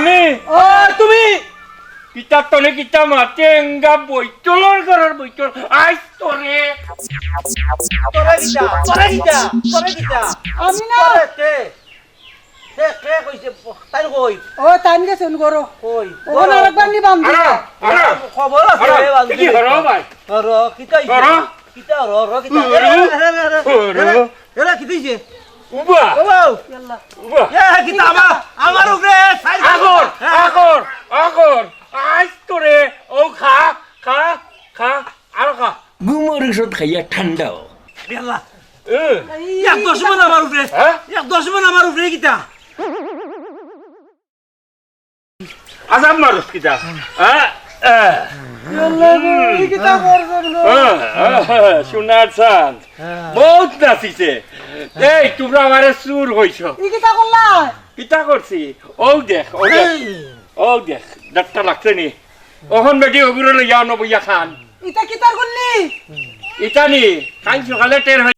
আমি ও তুমি কিতা তলে কিতা মাতেঙ্গা বইচলর ঘরের বইচল আইস তোরে তোরা গিতা আমি না তে কইছে তাই কই ও টাইম গেছে গরো কই ও না একবার নি বাম আরে আরে খবর আছে আরে বান্ধি কি হলো ভাই র কিতা র কিতা র কিতা এরা কিতা ইছে উবা বাবা আল্লাহ উবা এ কিতা আমার উপরে আগর আগর আগর আইস তোরে ও খা খা খা আর খা গুমর ওষুধ খাইয়া ঠান্ডা বেলা এ এক দশমন আমার উপরে হ্যাঁ এক দশমন আমার উপরে কিতা আজাম মারুস কিতা হ্যাঁ আল্লাহ এই কিতা করছেন গো সোনার চাঁদ বহুত নাচিছে এই তোমরা আমারে চুর হইছ এই কিতা করলা কিতা করছি ও দেখ ও দেখ ডাক্তার লাগছে নি ওখান বেটি ওগুলো লইয়া নবইয়া খান এটা কিতা করলি ইটা নি কাল সকালে টের হই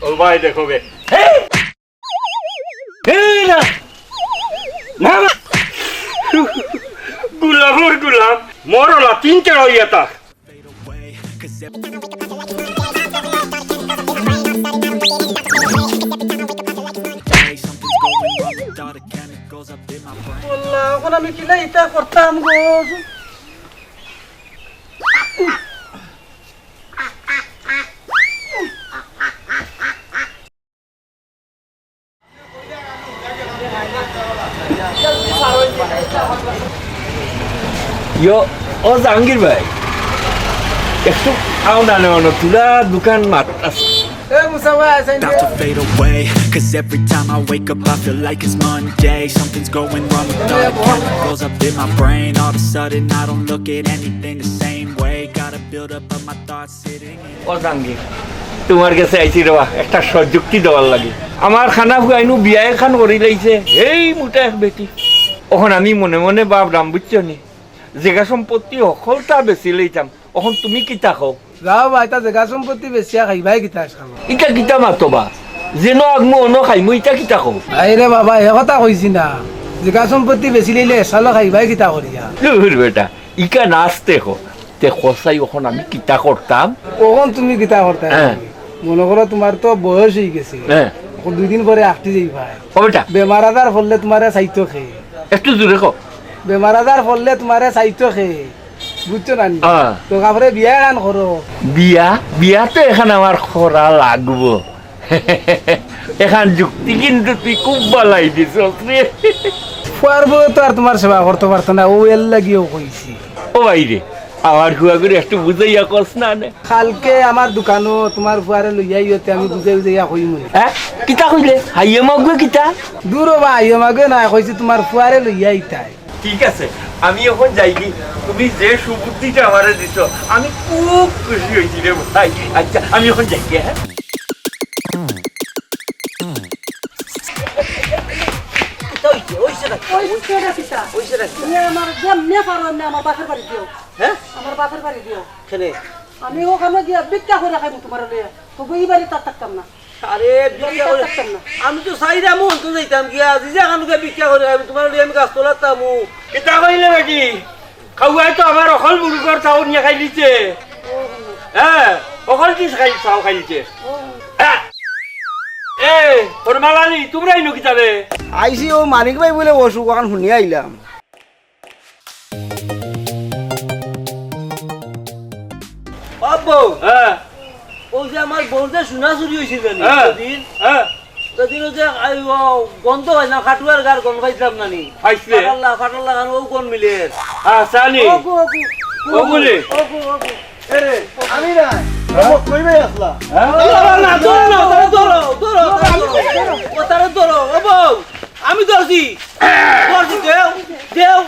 ও ভাই দেখো বে না না গুলামর গুলাম মরলা তিনটে হইয়া তা আল্লাহ এখন আমি কিলা এটা করতাম গো ইয়ো ও জাহাঙ্গীর ভাই একটু আও না না তুলা দোকান মাত আছে এ মুসাবা আছেন About to fade away, cause every time I wake up I feel like it's Monday. Something's going wrong with all the chemicals up in my brain. All of a sudden I don't look at anything the same way. Gotta build up of my thoughts sitting in ও জাহাঙ্গীর তোমার কাছে আইছি রেবা একটা সযুক্তি দেওয়ার লাগে আমার খানা হুয়াইনু বিয়া খান করি লাইছে এই মোটা এক বেটি ওখন আমি মনে মনে ভাবলাম বুঝছো নি জায়গা সম্পত্তি অকলটা বেশি লইতাম ওখন তুমি কিতা খাও যাও ভাই তা জায়গা সম্পত্তি বেশি খাইবাই কিতা খাব ইটা কিতা মাতবা যেন আগমু অন খাইমু ইটা কিতা খাও আইরে বাবা এ কথা কইছি না জায়গা সম্পত্তি বেশি লইলে এসালো খাইবাই কিতা করিয়া লুর বেটা ইকা নাচতে হো তে খসাই ওখন আমি কিতা করতাম কখন তুমি কিতা করতে হ্যাঁ। মনে করো তোমার তো বয়স হয়ে গেছে হ্যাঁ এখন 2 দিন পরে আটটি যাই ভাই ও বেটা বেমার আজার হলে তোমারে চাইতো খে একটু জোরে কো বেমার আজার হলে তোমারে চাইতো খে বুঝছো না হ্যাঁ। তো কাপড়ে বিয়া গান করো বিয়া বিয়া তো এখন আমার খরা লাগবো এখন যুক্তি কিন্তু তুই খুব বালাই দিস রে ফুয়ার বউ তো আর তোমার সেবা করতে পারতো না ও এর লাগিও কইছি ও ভাইরে আমার হুয়া করে একটু বুঝাইয়া কস না নে কালকে আমার দোকানও তোমার ফুয়ারে লইয়াই হতে আমি বুঝাই বুঝাইয়া কইম হ্যাঁ কিতা কইলে হাইয়ে মগবে কিতা দূর বা আইও মাগে না কইছি তোমার ফুয়ারে লইয়াই তাই ঠিক আছে আমি এখন যাইগি তুমি যে সুবুদ্ধিটা আমারে দিছ আমি খুব খুশি হয়েছি রে ভাই আচ্ছা আমি এখন যাইগে হ্যাঁ কিতা হইছে হইছে না ওই সেটা কিতা হইছে না তুমি আমার যেমনে পারো না আমার বাপের বাড়ি দিও হ্যাঁ আমার বাপের বাড়ি দিও খেলে আমি ওখানে গিয়া ভিক্ষা করে খাইবো তোমার লইয়া তো এই বাড়ি তার থাকতাম না আরে বিক্রিয়া করে আমি তো সাইরা মন তো যাইতাম গিয়া জিজা কানুকে বিক্রিয়া করে আমি তোমার লই আমি গাছ তোলাতাম কিতা কইলে বেটি খাওয়াই তো আমার অকল মুরগর চাও নিয়ে খাই দিছে হ্যাঁ অকল কি খাই চাও খাই দিছে এ ফরমালানি তোমরাই নো কিতাবে আইসি ও মানিক ভাই বলে অসুখ ওখান শুনিয়ে আইলাম বাবু হ্যাঁ ও যে আমার বোন যে সোনা চুরি হয়েছিল হ্যাঁ সেদিন হ্যাঁ সেদিন যে গন্ধ হয় না খাটুয়ার গার গন্ধ পাইছিলাম নানি পাইছিলে ফাটাল্লা গান ও কোন মিলে হ্যাঁ সানি ওগো ওগো ওগুলি ওগো ওগো এরে আমি না কইবে আসলা হ্যাঁ না ধরো না ধরো ধরো ধরো ও তারে ধরো ও বউ আমি ধরছি ধরছি দেও দেও